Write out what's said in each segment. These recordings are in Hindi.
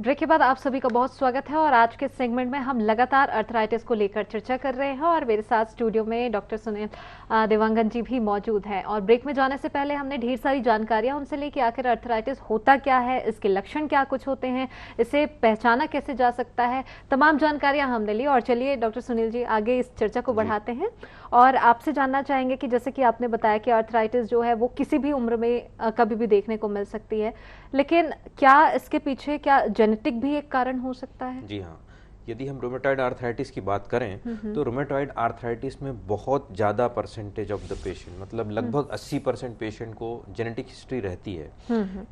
ब्रेक के बाद आप सभी का बहुत स्वागत है और आज के सेगमेंट में हम लगातार अर्थराइटिस को लेकर चर्चा कर रहे हैं और मेरे साथ स्टूडियो में डॉक्टर सुनील देवांगन जी भी मौजूद हैं। और ब्रेक में जाने से पहले हमने ढेर सारी जानकारियां उनसे ली कि आखिर अर्थराइटिस होता क्या है, इसके लक्षण क्या कुछ होते हैं, इसे पहचाना कैसे जा सकता है, तमाम जानकारियां हमने ली। और चलिए डॉक्टर सुनील जी आगे इस चर्चा को बढ़ाते हैं और आपसे जानना चाहेंगे कि जैसे कि आपने बताया कि अर्थराइटिस जो है वो किसी भी उम्र में कभी भी देखने को मिल सकती है, लेकिन क्या इसके पीछे क्या जेनेटिक भी एक कारण हो सकता है? जी हाँ, यदि हम रोमेटॉइड आर्थराइटिस की बात करें तो रोमेटॉइड आर्थराइटिस में बहुत ज़्यादा परसेंटेज ऑफ द पेशेंट, मतलब लगभग 80% पेशेंट को जेनेटिक हिस्ट्री रहती है।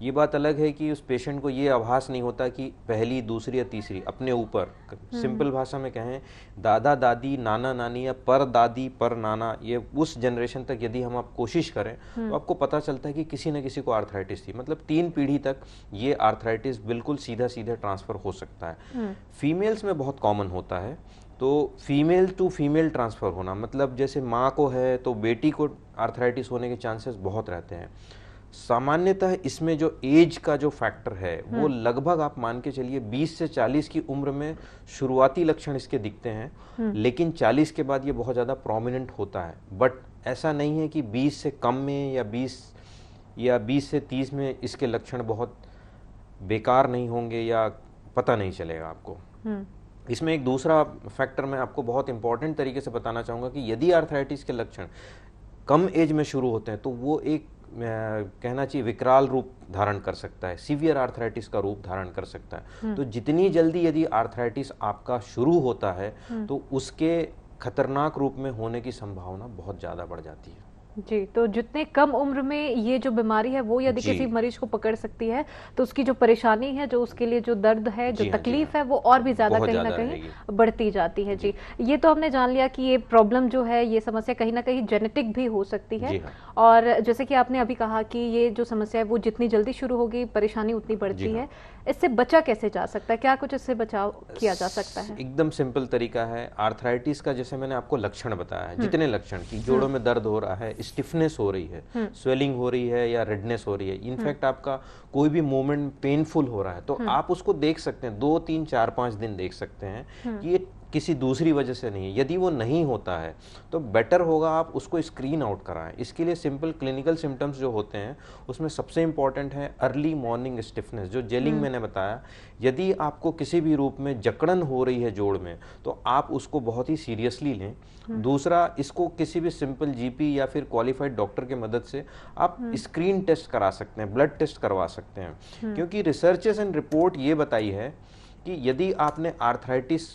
ये बात अलग है कि उस पेशेंट को ये आभास नहीं होता कि पहली, दूसरी या तीसरी अपने ऊपर, सिंपल भाषा में कहें, दादा दादी, नाना नानी या पर दादी पर नाना, ये उस जनरेशन तक यदि हम आप कोशिश करें तो आपको पता चलता है कि किसी न किसी को आर्थराइटिस थी। मतलब 3 पीढ़ी तक ये आर्थराइटिस बिल्कुल सीधा सीधा ट्रांसफर हो सकता है। फीमेल्स में बहुत कॉमन होता है, तो फीमेल टू फीमेल ट्रांसफ़र होना, मतलब जैसे माँ को है तो बेटी को आर्थराइटिस होने के चांसेस बहुत रहते हैं। सामान्यतः इसमें जो एज का जो फैक्टर है वो लगभग आप मान के चलिए 20 से 40 की उम्र में शुरुआती लक्षण इसके दिखते हैं, लेकिन 40 के बाद ये बहुत ज़्यादा प्रोमिनेंट होता है। बट ऐसा नहीं है कि 20 से कम में या 20 से 30 में इसके लक्षण बहुत बेकार नहीं होंगे या पता नहीं चलेगा आपको। इसमें एक दूसरा फैक्टर मैं आपको बहुत इंपॉर्टेंट तरीके से बताना चाहूँगा कि यदि आर्थराइटिस के लक्षण कम एज में शुरू होते हैं तो वो एक कहना चाहिए विकराल रूप धारण कर सकता है, सीवियर आर्थराइटिस का रूप धारण कर सकता है। तो जितनी जल्दी यदि आर्थराइटिस आपका शुरू होता है तो उसके खतरनाक रूप में होने की संभावना बहुत ज़्यादा बढ़ जाती है। जी, तो जितने कम उम्र में ये जो बीमारी है वो यदि किसी मरीज को पकड़ सकती है तो उसकी जो परेशानी है, जो उसके लिए जो दर्द है, जो तकलीफ है, वो और भी ज्यादा कहीं ना कहीं बढ़ती जाती है। जी, ये तो हमने जान लिया कि ये प्रॉब्लम जो है, ये समस्या कहीं ना कहीं जेनेटिक भी हो सकती है। और जैसे कि आपने अभी कहा कि ये जो समस्या है वो जितनी जल्दी शुरू होगी परेशानी उतनी बढ़ती है। इससे बचा कैसे जा सकता है, क्या कुछ इससे बचाव किया जा सकता है? एकदम सिंपल तरीका है। आर्थराइटिस का जैसे मैंने आपको लक्षण बताया है, जितने लक्षण की जोड़ों में दर्द हो रहा है, स्टिफनेस हो रही है, स्वेलिंग हो रही है या रेडनेस हो रही है, इनफैक्ट आपका कोई भी मूवमेंट पेनफुल हो रहा है, तो आप उसको देख सकते हैं, 2, 3, 4, 5 दिन देख सकते हैं कि ये किसी दूसरी वजह से नहीं है। यदि वो नहीं होता है तो बेटर होगा आप उसको स्क्रीन आउट कराएं। इसके लिए सिंपल क्लिनिकल सिम्टम्स जो होते हैं उसमें सबसे इंपॉर्टेंट है अर्ली मॉर्निंग स्टिफनेस, जो जेलिंग मैंने बताया। यदि आपको किसी भी रूप में जकड़न हो रही है जोड़ में तो आप उसको बहुत ही सीरियसली लें। दूसरा, इसको किसी भी सिंपल जीपी या फिर क्वालिफाइड डॉक्टर की मदद से आप स्क्रीन टेस्ट करा सकते हैं, ब्लड टेस्ट करवा सकते हैं, क्योंकि रिसर्चेस एंड रिपोर्ट ये बताई है कि यदि आपने आर्थराइटिस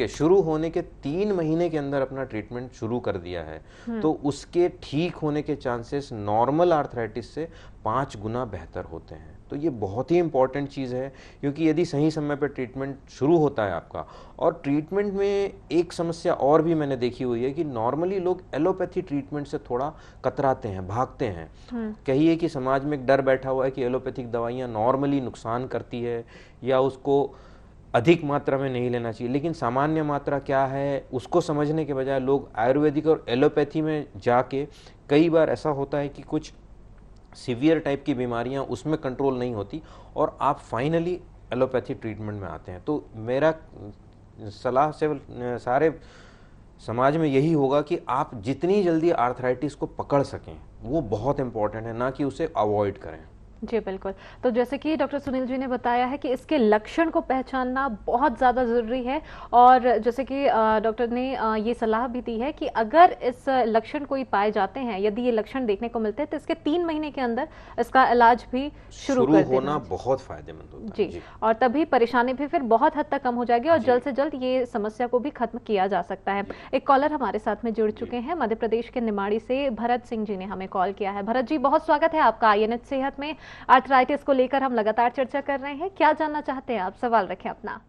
शुरू होने के 3 महीने के अंदर अपना ट्रीटमेंट शुरू कर दिया है तो उसके ठीक होने के चांसेस नॉर्मल आर्थराइटिस से 5 गुना बेहतर होते हैं। तो ये बहुत ही इंपॉर्टेंट चीज़ है, क्योंकि यदि सही समय पर ट्रीटमेंट शुरू होता है आपका। और ट्रीटमेंट में एक समस्या और भी मैंने देखी हुई है कि नॉर्मली लोग एलोपैथी ट्रीटमेंट से थोड़ा कतराते हैं, भागते हैं। कहिए कि समाज में एक डर बैठा हुआ है कि एलोपैथिक दवाइयाँ नॉर्मली नुकसान करती है या उसको अधिक मात्रा में नहीं लेना चाहिए, लेकिन सामान्य मात्रा क्या है उसको समझने के बजाय लोग आयुर्वेदिक और एलोपैथी में जाके, कई बार ऐसा होता है कि कुछ सीवियर टाइप की बीमारियां उसमें कंट्रोल नहीं होती और आप फाइनली एलोपैथी ट्रीटमेंट में आते हैं। तो मेरा सलाह से सारे समाज में यही होगा कि आप जितनी जल्दी आर्थराइटिस को पकड़ सकें वो बहुत इंपॉर्टेंट है, ना कि उसे अवॉइड करें। जी बिल्कुल। तो जैसे कि डॉक्टर सुनील जी ने बताया है कि इसके लक्षण को पहचानना बहुत ज़्यादा ज़रूरी है और जैसे कि डॉक्टर ने ये सलाह भी दी है कि अगर इस लक्षण कोई पाए जाते हैं, यदि ये लक्षण देखने को मिलते हैं तो इसके 3 महीने के अंदर इसका इलाज भी शुरू कर देना होना बहुत फायदेमंद होता है। जी, और तभी परेशानी भी फिर बहुत हद तक कम हो जाएगी और जल्द से जल्द ये समस्या को भी खत्म किया जा सकता है। एक कॉलर हमारे साथ में जुड़ चुके हैं, मध्य प्रदेश के निमाड़ी से भरत सिंह जी ने हमें कॉल किया है। भरत जी, बहुत स्वागत है आपका आईएनएच सेहत में। आर्थराइटिस को लेकर हम लगातार चर्चा कर रहे हैं, क्या जानना चाहते हैं आप? सवाल रखें अपना।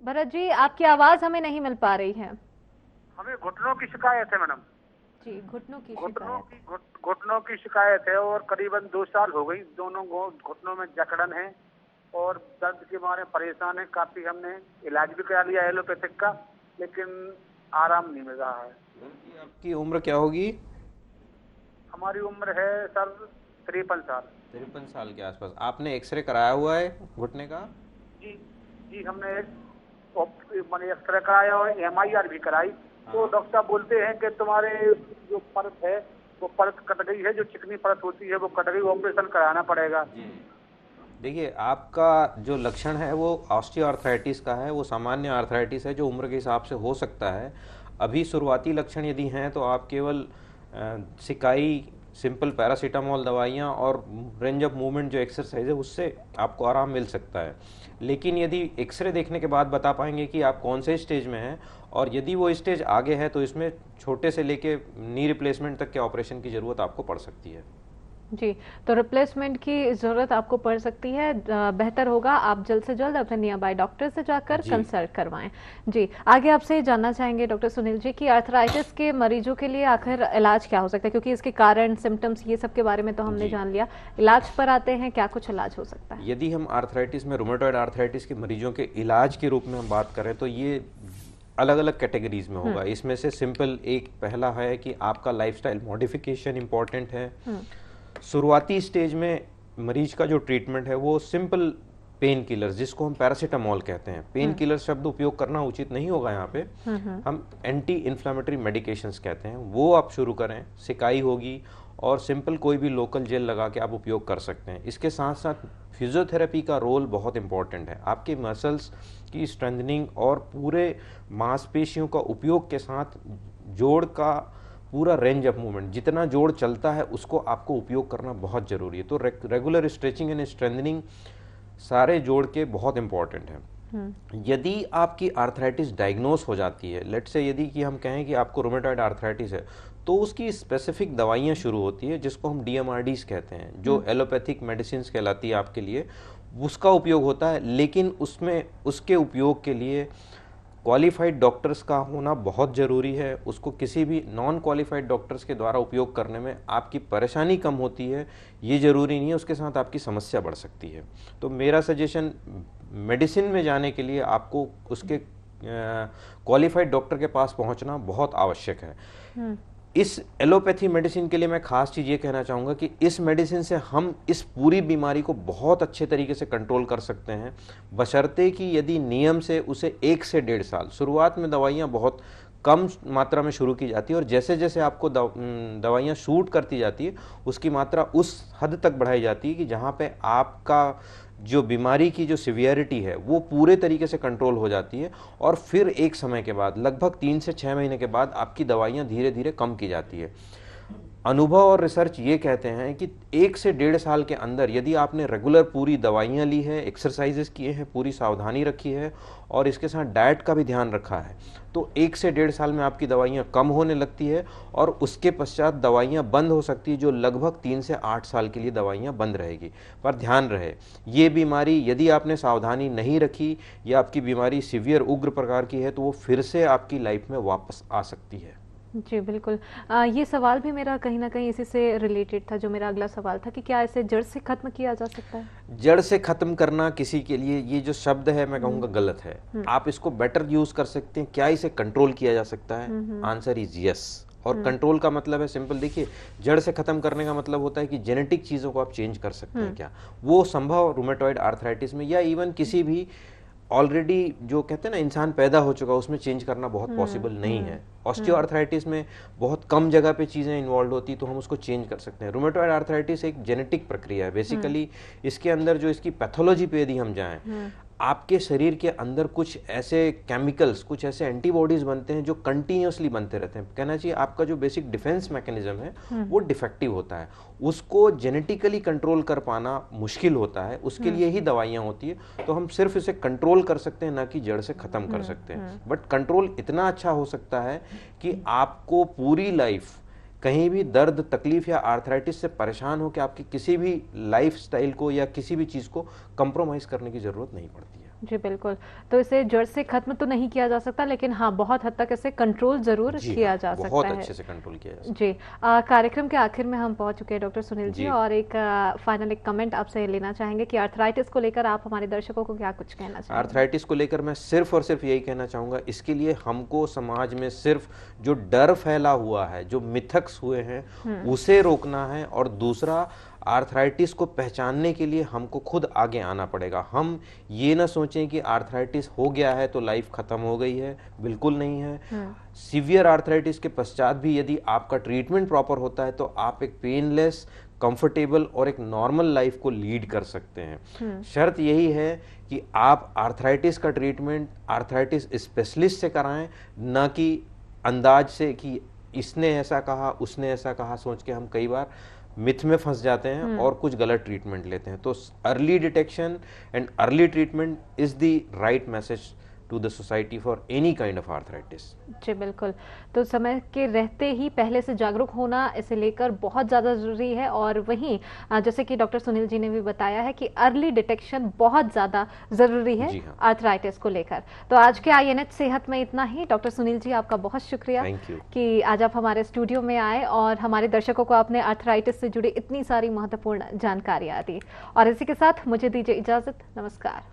भरत जी, आपकी आवाज हमें नहीं मिल पा रही है। हमें घुटनों की शिकायत है मैडम। जी, घुटनों की शिकायत है और करीबन 2 साल हो गई। दोनों घुटनों में जकड़न है और दर्द के मारे परेशान है काफी। हमने इलाज भी करा लिया एलोपैथिक का, लेकिन आराम नहीं मिल रहा है। आपकी उम्र क्या होगी? हमारी उम्र है सर 53 साल। 53 साल के आसपास। आपने एक्सरे कराया हुआ है घुटने का? जी जी, हमने मैंने एक्सरे कराया और MIR भी कराई। तो डॉक्टर साहब बोलते हैं कि तुम्हारे जो परत है वो परत कट गई है, जो चिकनी परत होती है वो कट गई, ऑपरेशन कराना पड़ेगा। देखिए, आपका जो लक्षण है वो ऑस्टियोआर्थराइटिस का है, वो सामान्य आर्थराइटिस है जो उम्र के हिसाब से हो सकता है। अभी शुरुआती लक्षण यदि हैं तो आप केवल सिकाई, सिंपल पैरासीटामोल दवाइयाँ और रेंज ऑफ मूवमेंट जो एक्सरसाइज है उससे आपको आराम मिल सकता है। लेकिन यदि एक्सरे देखने के बाद बता पाएंगे कि आप कौन से स्टेज में हैं, और यदि वो स्टेज आगे है तो इसमें छोटे से लेके नी रिप्लेसमेंट तक के ऑपरेशन की ज़रूरत आपको पड़ सकती है। जी, तो रिप्लेसमेंट की ज़रूरत आपको पड़ सकती है। बेहतर होगा आप जल्द से जल्द अपने नियर बाय डॉक्टर से जाकर कंसल्ट करवाएं। जी, आगे आपसे ये जानना चाहेंगे डॉक्टर सुनील जी कि आर्थराइटिस के मरीजों के लिए आखिर इलाज क्या हो सकता है, क्योंकि इसके कारण, सिम्टम्स, ये सब के बारे में तो हमने जान लिया। इलाज पर आते हैं, क्या कुछ इलाज हो सकता है? यदि हम आर्थराइटिस में, रूमेटॉइड आर्थराइटिस के मरीजों के इलाज के रूप में हम बात करें तो ये अलग अलग कैटेगरीज में होगा। इसमें से सिंपल एक पहला है कि आपका लाइफस्टाइल मॉडिफिकेशन इम्पॉर्टेंट है। शुरुआती स्टेज में मरीज का जो ट्रीटमेंट है वो सिंपल पेन किलर, जिसको हम पैरासीटामोल कहते हैं, पेन किलर शब्द उपयोग करना उचित नहीं होगा यहाँ पे, हम एंटी इन्फ्लेमेटरी मेडिकेशंस कहते हैं, वो आप शुरू करें। सिकाई होगी और सिंपल कोई भी लोकल जेल लगा के आप उपयोग कर सकते हैं। इसके साथ साथ फिजियोथेरेपी का रोल बहुत इंपॉर्टेंट है। आपके मसल्स की स्ट्रेंथनिंग और पूरे मांसपेशियों का उपयोग के साथ जोड़ का पूरा रेंज ऑफ मूवमेंट, जितना जोड़ चलता है उसको आपको उपयोग करना बहुत ज़रूरी है। तो रेगुलर स्ट्रेचिंग एंड स्ट्रेंथनिंग सारे जोड़ के बहुत इंपॉर्टेंट है। यदि आपकी आर्थराइटिस डायग्नोस हो जाती है, लेट्स से यदि कि हम कहें कि आपको रूमेटॉइड आर्थराइटिस है, तो उसकी स्पेसिफिक दवाइयाँ शुरू होती है जिसको हम DMRDs कहते हैं, जो एलोपैथिक मेडिसिन कहलाती है आपके लिए, उसका उपयोग होता है। लेकिन उसमें उसके उपयोग के लिए क्वालिफाइड डॉक्टर्स का होना बहुत ज़रूरी है। उसको किसी भी नॉन क्वालिफाइड डॉक्टर्स के द्वारा उपयोग करने में आपकी परेशानी कम होती है, ये ज़रूरी नहीं है, उसके साथ आपकी समस्या बढ़ सकती है। तो मेरा सजेशन, मेडिसिन में जाने के लिए आपको उसके क्वालिफाइड डॉक्टर के पास पहुंचना बहुत आवश्यक है। इस एलोपैथी मेडिसिन के लिए मैं खास चीज़ ये कहना चाहूँगा कि इस मेडिसिन से हम इस पूरी बीमारी को बहुत अच्छे तरीके से कंट्रोल कर सकते हैं, बशर्ते कि यदि नियम से उसे 1 से 1.5 साल, शुरुआत में दवाइयाँ बहुत कम मात्रा में शुरू की जाती है और जैसे जैसे आपको दवाइयाँ शूट करती जाती है उसकी मात्रा उस हद तक बढ़ाई जाती है कि जहाँ पे आपका जो बीमारी की जो सिवियरिटी है वो पूरे तरीके से कंट्रोल हो जाती है, और फिर एक समय के बाद, लगभग 3 से 6 महीने के बाद, आपकी दवाइयाँ धीरे धीरे कम की जाती है। अनुभव और रिसर्च ये कहते हैं कि 1 से 1.5 साल के अंदर यदि आपने रेगुलर पूरी दवाइयाँ ली है, एक्सरसाइजेस किए हैं, पूरी सावधानी रखी है और इसके साथ डाइट का भी ध्यान रखा है, तो 1 से 1.5 साल में आपकी दवाइयाँ कम होने लगती है और उसके पश्चात दवाइयाँ बंद हो सकती है, जो लगभग 3 से 8 साल के लिए दवाइयाँ बंद रहेगी। पर ध्यान रहे, ये बीमारी यदि आपने सावधानी नहीं रखी या आपकी बीमारी सीवियर उग्र प्रकार की है तो वो फिर से आपकी लाइफ में वापस आ सकती है। जी बिल्कुल। ये सवाल भी मेरा कहीं ना कहीं इसी से रिलेटेड था, जो मेरा अगला सवाल था कि क्या इसे जड़ से खत्म किया जा सकता है? जड़ से खत्म करना किसी के लिए, ये जो शब्द है मैं कहूँगा गलत है। आप इसको बेटर यूज कर सकते हैं। क्या इसे कंट्रोल किया जा सकता है? Answer is yes. और कंट्रोल का मतलब है सिंपल, देखिए, जड़ से खत्म करने का मतलब होता है कि जेनेटिक चीजों को आप चेंज कर सकते हैं। क्या वो संभव रूमेटॉइड आर्थराइटिस में या इवन किसी भी ऑलरेडी जो कहते हैं ना इंसान पैदा हो चुका, उसमें चेंज करना बहुत पॉसिबल नहीं है। ऑस्टियोआर्थराइटिस में बहुत कम जगह पे चीज़ें इन्वॉल्व होती तो हम उसको चेंज कर सकते हैं। रूमेटॉइड आर्थराइटिस एक जेनेटिक प्रक्रिया है बेसिकली। इसके अंदर जो इसकी पैथोलॉजी पे यदि हम जाएं, आपके शरीर के अंदर कुछ ऐसे केमिकल्स, कुछ ऐसे एंटीबॉडीज बनते हैं जो कंटिन्यूसली बनते रहते हैं। कहना चाहिए आपका जो बेसिक डिफेंस मैकेनिज्म है वो डिफेक्टिव होता है, उसको जेनेटिकली कंट्रोल कर पाना मुश्किल होता है, उसके लिए ही दवाइयाँ होती है। तो हम सिर्फ इसे कंट्रोल कर सकते हैं, ना कि जड़ से खत्म कर सकते हैं। बट कंट्रोल इतना अच्छा हो सकता है कि आपको पूरी लाइफ कहीं भी दर्द, तकलीफ या आर्थराइटिस से परेशान हो कि आपकी किसी भी लाइफस्टाइल को या किसी भी चीज़ को कंप्रोमाइज़ करने की ज़रूरत नहीं पड़ती है। जी बिल्कुल। तो इसे जड़ से खत्म तो नहीं किया जा सकता, लेकिन हाँ बहुत हद तक इसे कंट्रोल जरूर किया जा सकता है। बहुत अच्छे से कंट्रोल किया जा सकता है। जी कार्यक्रम के आखिर में हम पहुंच चुके हैं डॉक्टर सुनील जी, और एक फाइनल एक कमेंट आपसे लेना चाहेंगे कि आर्थराइटिस को लेकर आप हमारे दर्शकों को क्या कुछ कहना चाहेंगे? आर्थराइटिस को लेकर मैं सिर्फ और सिर्फ यही कहना चाहूँगा, इसके लिए हमको समाज में सिर्फ जो डर फैला हुआ है, जो मिथक्स हुए हैं, उसे रोकना है। और दूसरा, आर्थराइटिस को पहचानने के लिए हमको खुद आगे आना पड़ेगा। हम ये ना सोचें कि आर्थराइटिस हो गया है तो लाइफ खत्म हो गई है, बिल्कुल नहीं है। सीवियर आर्थराइटिस के पश्चात भी यदि आपका ट्रीटमेंट प्रॉपर होता है तो आप एक पेनलेस, कंफर्टेबल और एक नॉर्मल लाइफ को लीड कर सकते हैं। शर्त यही है कि आप आर्थराइटिस का ट्रीटमेंट आर्थराइटिस स्पेशलिस्ट से कराएं, ना कि अंदाज से कि इसने ऐसा कहा उसने ऐसा कहा सोच के हम कई बार मिथ में फंस जाते हैं और कुछ गलत ट्रीटमेंट लेते हैं। तो early detection and early treatment is the right message to the society for any kind of arthritis. जी बिल्कुल, तो समय के रहते ही पहले से जागरूक होना इसे लेकर बहुत ज़्यादा ज़रूरी है। और वहीं जैसे कि डॉक्टर सुनील जी ने भी बताया है कि अर्ली डिटेक्शन बहुत ज़्यादा ज़रूरी है आर्थराइटिस को लेकर। तो आज के INH सेहत में इतना ही। डॉक्टर सुनील जी, आपका बहुत शुक्रिया कि आज आप हमारे स्टूडियो में आए और हमारे दर्शकों को आपने आर्थराइटिस से जुड़ी इतनी सारी महत्वपूर्ण जानकारियाँ दी। और इसी के साथ मुझे दीजिए इजाज़त, नमस्कार।